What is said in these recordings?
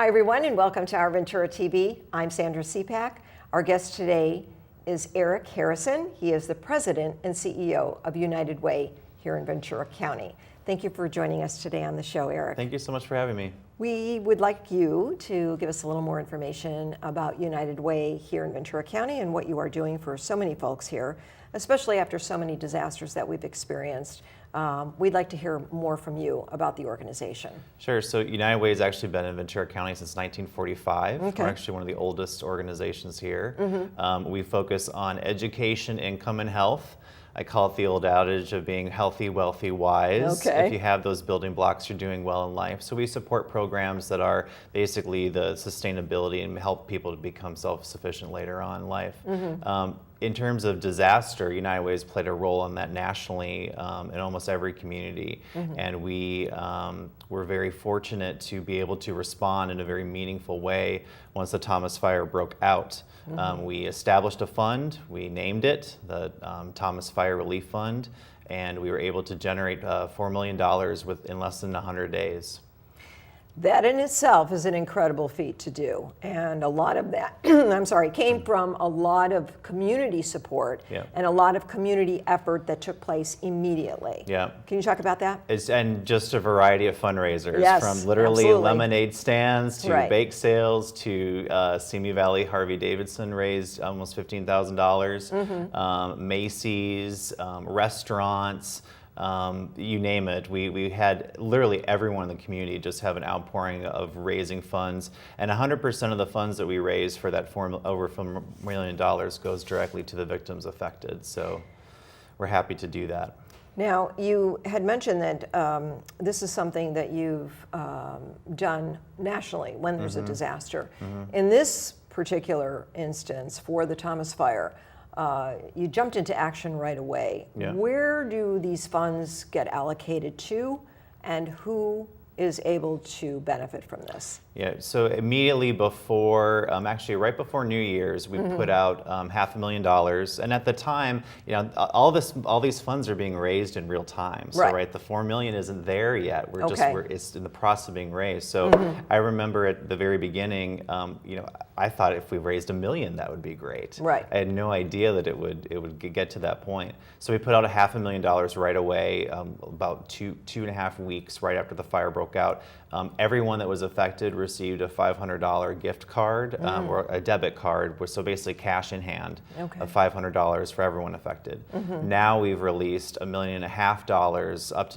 Hi everyone and welcome to Our Ventura TV. I'm Sandra Sepak. Our guest today is Eric Harrison. He is the president and CEO of United Way here in Ventura County. Thank you for joining us today on the show, Eric. Thank you so much for having me. We would like you to give us a little more information about United Way here in Ventura County and what you are doing for so many folks here, especially after so many disasters that we've experienced. We'd like to hear more from you about the organization. Sure. So United Way has actually been in Ventura County since 1945. Okay. We're actually one of the oldest organizations here. We focus on education, income, and health. I call it the old adage of being healthy, wealthy, wise. Okay. If you have those building blocks, you're doing well in life. So we support programs that are basically the sustainability and help people to become self-sufficient later on in life. In terms of disaster, United Way has played a role in that nationally in almost every community. And we're very fortunate to be able to respond in a very meaningful way once the Thomas Fire broke out. We established a fund, we named it the Thomas Fire Relief Fund, and we were able to generate $4 million in less than 100 days. That in itself is an incredible feat to do, and a lot of that, I'm sorry, came from a lot of community support and a lot of community effort that took place immediately. Yeah. Can you talk about that? And just a variety of fundraisers, Yes, from literally absolutely. lemonade stands to Right. bake sales to Simi Valley Harvey Davidson raised almost $15,000. Macy's, restaurants. You name it. We had literally everyone in the community just have an outpouring of raising funds, and 100% of the funds that we raised for that over $4 million goes directly to the victims affected. So we're happy to do that. Now, you had mentioned that this is something that you've done nationally when there's a disaster. In this particular instance, for the Thomas Fire, you jumped into action right away. Yeah. Where do these funds get allocated to, and who is able to benefit from this? Yeah, so immediately before, actually right before New Year's, we put out $500,000, and at the time, you know, all these funds are being raised in real time. So right, the $4 million isn't there yet. It's in the process of being raised. So I remember at the very beginning, you know, I thought if we raised $1 million, that would be great. Right. I had no idea that it would get to that point. So we put out $500,000 right away, about two and a half weeks right after the fire broke out. Everyone that was affected received a $500 gift card or a debit card, so basically cash in hand of $500 for everyone affected. Now we've released $1.5 million, up to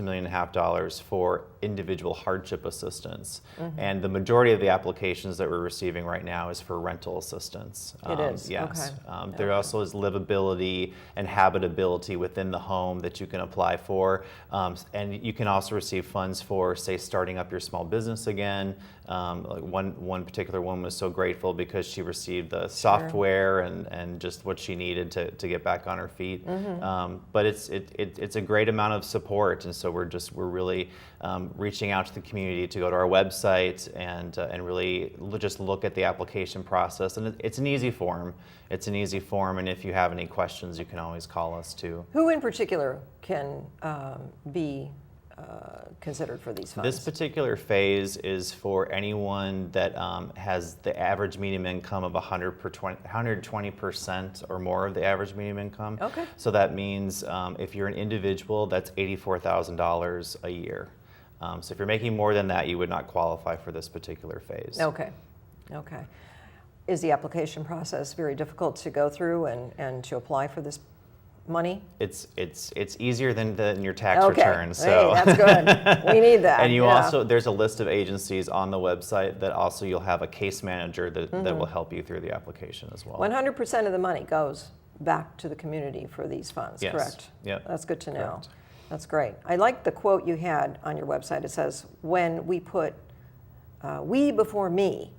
$1.5 million for individual hardship assistance. And the majority of the applications that we're receiving right now is for rental assistance. It is? Yes. Okay. There also is livability and habitability within the home that you can apply for. And you can also receive funds for, say, starting up your small business again. Like one particular woman was so grateful because she received the software and just what she needed to get back on her feet. But it's a great amount of support, and so we're really reaching out to the community to go to our website and really just look at the application process. And it's an easy form. It's an easy form, and if you have any questions, you can always call us too. Who in particular can be considered for these funds? This particular phase is for anyone that has the average median income of 120% or more of the average median income. Okay. So that means if you're an individual, that's $84,000 a year. So if you're making more than that, you would not qualify for this particular phase. Okay. Okay. Is the application process very difficult to go through and to apply for this money? It's easier than your tax return. So hey, that's good. We need that. And you also, there's a list of agencies on the website that also you'll have a case manager that will help you through the application as well. 100% of the money goes back to the community for these funds, Yes. correct? Yep. That's good to know. Correct. That's great. I like the quote you had on your website. It says, when we put we before me,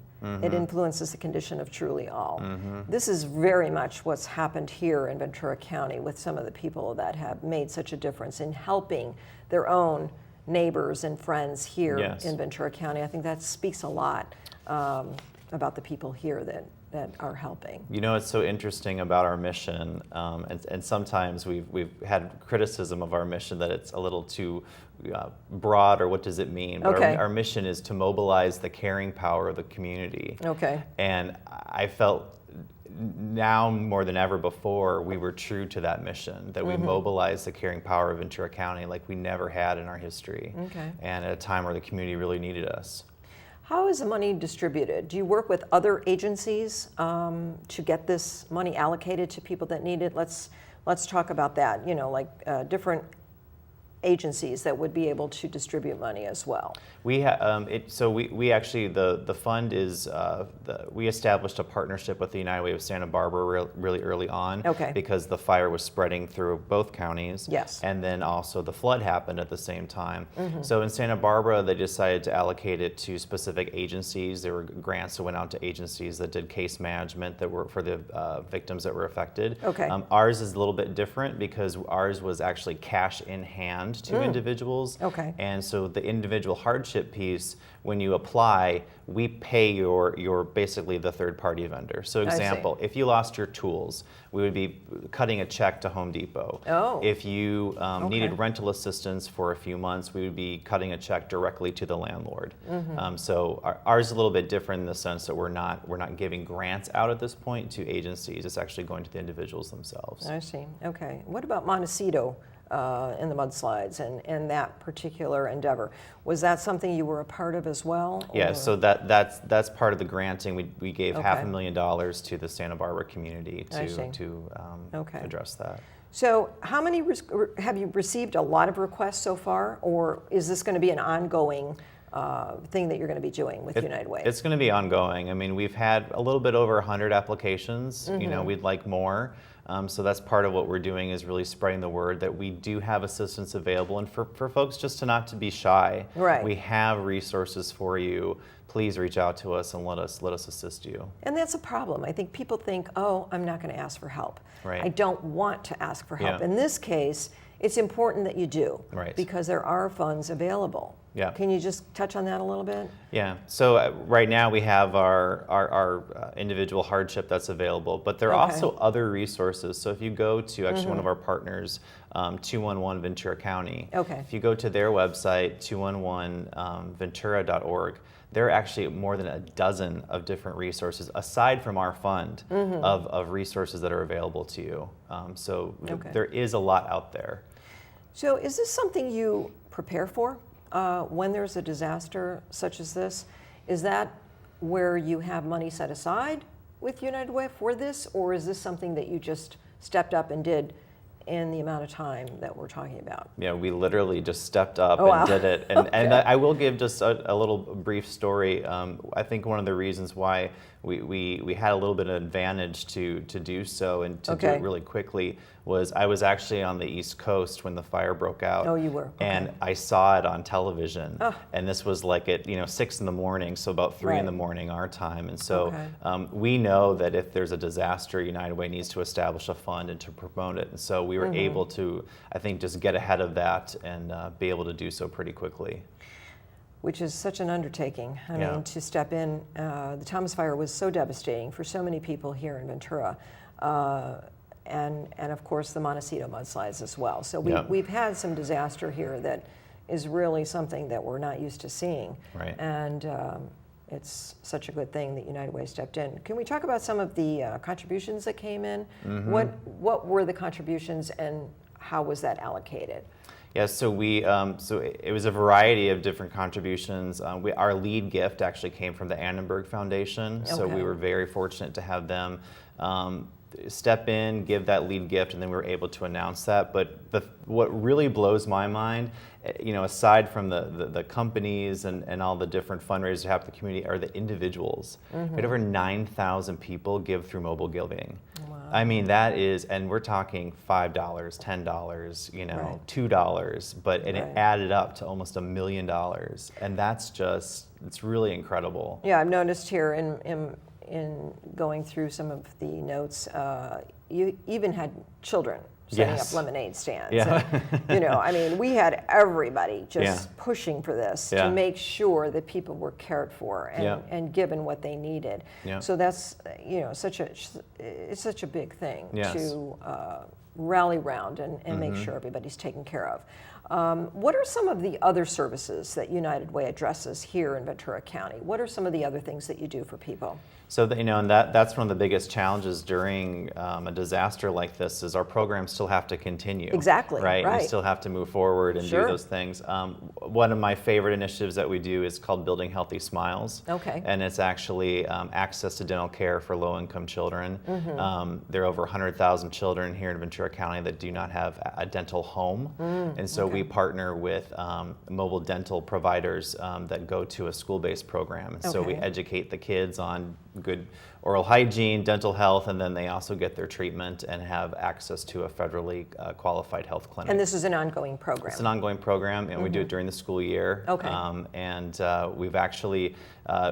it influences the condition of truly all. This is very much what's happened here in Ventura County with some of the people that have made such a difference in helping their own neighbors and friends here in Ventura County. I think that speaks a lot about the people here that that are helping. You know, it's so interesting about our mission, and sometimes we've had criticism of our mission that it's a little too broad, or what does it mean? But Okay. our mission is to mobilize the caring power of the community. Okay. And I felt now more than ever before we were true to that mission, that we mobilized the caring power of Ventura County like we never had in our history. Okay. And at a time where the community really needed us. How is the money distributed? Do you work with other agencies to get this money allocated to people that need it? Let's talk about that. You know, like different agencies that would be able to distribute money as well. We we actually the fund is we established a partnership with the United Way of Santa Barbara really early on. Okay. Because the fire was spreading through both counties. Yes. And then also the flood happened at the same time. So in Santa Barbara, they decided to allocate it to specific agencies. There were grants that went out to agencies that did case management that were for the victims that were affected. Okay. Ours is a little bit different because ours was actually cash in hand to individuals. Okay. And so the individual hardship piece, when you apply, we pay your basically the third party vendor. So example, if you lost your tools, we would be cutting a check to Home Depot. Oh. If you needed rental assistance for a few months, we would be cutting a check directly to the landlord. So ours is a little bit different in the sense that we're not giving grants out at this point to agencies. It's actually going to the individuals themselves. I see. Okay. What about Montecito in the mudslides and that particular endeavor? Was that something you were a part of as well? Yeah, or- so that's part of the granting. We gave Okay. $500,000 to the Santa Barbara community I see. to Okay. address that. So how many, have you received a lot of requests so far, or is this going to be an ongoing thing that you're going to be doing with United Way? It's going to be ongoing. I mean, we've had a little bit over 100 applications. You know, we'd like more. So that's part of what we're doing, is really spreading the word that we do have assistance available, and for folks just to not to be shy. Right. We have resources for you. Please reach out to us and let us assist you. And that's a problem. I think people think, oh, I'm not going to ask for help. Right. I don't want to ask for help. Yeah. In this case, it's important that you do, Right. because there are funds available. Yeah. Can you just touch on that a little bit? Yeah. So right now we have our individual hardship that's available, but there are Okay. also other resources. So if you go to actually one of our partners, 211 Ventura County. Okay. If you go to their website, 211ventura.org, there are actually more than a dozen of different resources aside from our fund of resources that are available to you. So Okay. there is a lot out there. So is this something you prepare for when there's a disaster such as this? Is that where you have money set aside with United Way for this, or is this something that you just stepped up and did in the amount of time that we're talking about? Yeah, we literally just stepped up Oh, wow. and did it. And I will give just a little brief story. I think one of the reasons why we had a little bit of advantage to do so and to do Okay. it really quickly was I was actually on the East Coast when the fire broke out. Oh, you were? Okay. And I saw it on television. Oh. And this was like at 6 in the morning, so about 3 in Right. the morning our time. And so Okay. we know that if there's a disaster, United Way needs to establish a fund and to promote it. And so we were able to, I think, just get ahead of that and be able to do so pretty quickly. Which is such an undertaking. I Yeah. mean, to step in. The Thomas Fire was so devastating for so many people here in Ventura. And of course the Montecito mudslides as well. So we've had some disaster here that is really something that we're not used to seeing. Right. And it's such a good thing that United Way stepped in. Can we talk about some of the contributions that came in? What were the contributions and how was that allocated? Yeah, so it was a variety of different contributions. Our lead gift actually came from the Annenberg Foundation, so Okay. we were very fortunate to have them step in, give that lead gift, and then we were able to announce that. But what really blows my mind, aside from the companies and all the different fundraisers that happen in the community, are the individuals. We had over 9,000 people give through mobile giving. Wow. I mean, that is, and we're talking $5, $10, Right. $2, but it Right. added up to almost $1 million, and that's just, it's really incredible. Yeah, I've noticed here in in going through some of the notes, you even had children setting Yes. up lemonade stands. Yeah. And, I mean, we had everybody just Yeah. pushing for this Yeah. to make sure that people were cared for and, Yeah. and given what they needed. Yeah. So that's, it's such a big thing Yes. to rally around and make sure everybody's taken care of. What are some of the other services that United Way addresses here in Ventura County? What are some of the other things that you do for people? So that, and that's one of the biggest challenges during a disaster like this is our programs still have to continue. Exactly, Right. right. We still have to move forward and Sure. do those things. One of my favorite initiatives that we do is called Building Healthy Smiles. Okay. And it's actually access to dental care for low-income children. There are over 100,000 children here in Ventura County that do not have a dental home, and so we partner with mobile dental providers that go to a school-based program. And so we Okay. educate the kids on good oral hygiene, dental health, and then they also get their treatment and have access to a federally qualified health clinic. And this is an ongoing program. It's an ongoing program, and we do it during the school year. Okay. And we've actually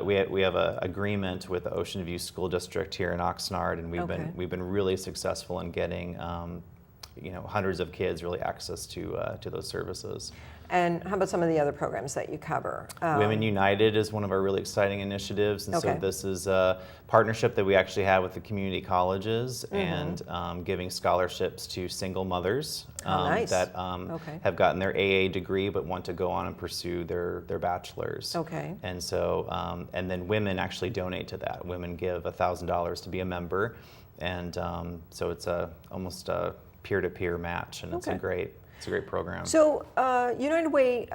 we have an agreement with the Ocean View School District here in Oxnard, and we've been really successful in getting hundreds of kids really access to those services. And how about some of the other programs that you cover? Women United is one of our really exciting initiatives, and Okay. so this is a partnership that we actually have with the community colleges and giving scholarships to single mothers nice. that Okay. have gotten their AA degree but want to go on and pursue their bachelor's. Okay. And so, and then women actually donate to that. Women give $1,000 to be a member, and so it's almost a peer-to-peer match, and it's Okay. It's a great program. So United Way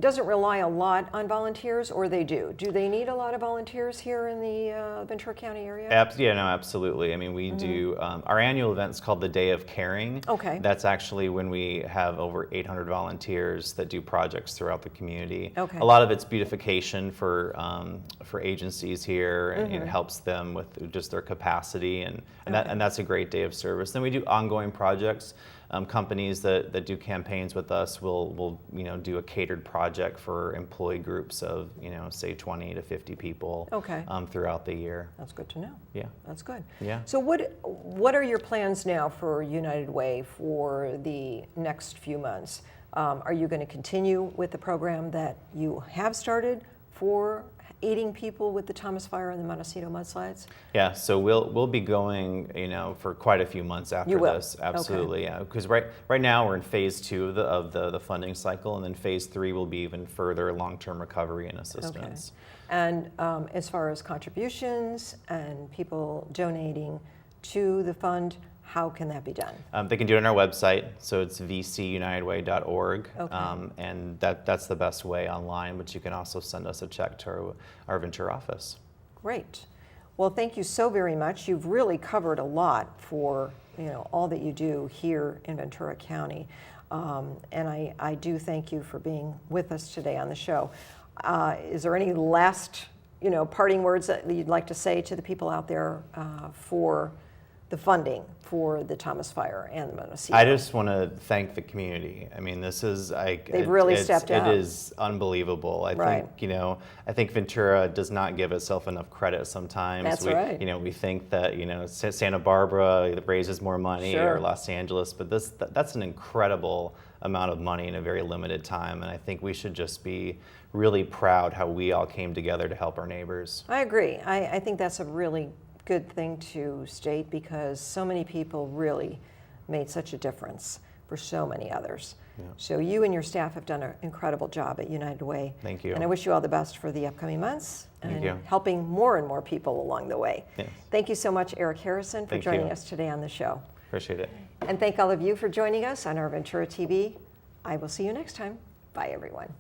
doesn't rely a lot on volunteers, or they do? Do they need a lot of volunteers here in the Ventura County area? Yeah, no, absolutely. I mean, we do, our annual event's called the Day of Caring. Okay. That's actually when we have over 800 volunteers that do projects throughout the community. Okay. A lot of it's beautification for agencies here, and it helps them with just their capacity, and that's a great day of service. Then we do ongoing projects. Companies that do campaigns with us will do a catered project for employee groups of say 20 to 50 people. Okay. Throughout the year. That's good to know. Yeah. That's good. Yeah. So what are your plans now for United Way for the next few months? Are you going to continue with the program that you have started for aiding people with the Thomas Fire and the Montecito mudslides? Yeah, so we'll be going, for quite a few months after You will? this. Absolutely, yeah. Because right now we're in phase 2 of the funding cycle, and then phase 3 will be even further long-term recovery and assistance. Okay. And as far as contributions and people donating to the fund, how can that be done? They can do it on our website, so it's vcunitedway.org, Okay. and that's the best way online. But you can also send us a check to our Ventura office. Great. Well, thank you so very much. You've really covered a lot for all that you do here in Ventura County, and I do thank you for being with us today on the show. Is there any last parting words that you'd like to say to the people out there for the funding for the Thomas Fire and the Montecito? I just want to thank the community. I mean, this is They've really stepped up. It is unbelievable. I think Ventura does not give itself enough credit sometimes. That's right. We think that Santa Barbara raises more money, Sure. or Los Angeles, but that's an incredible amount of money in a very limited time, and I think we should just be really proud how we all came together to help our neighbors. I agree. I think that's a really good thing to state, because so many people really made such a difference for so many others. Yeah. So you and your staff have done an incredible job at United Way. Thank you. And I wish you all the best for the upcoming months Thank and you. helping more and more people along the way. Yes. Thank you so much, Eric Harrison, for Thank joining you. us today on the show. Appreciate it. And thank all of you for joining us on our Ventura TV. I will see you next time. Bye, everyone.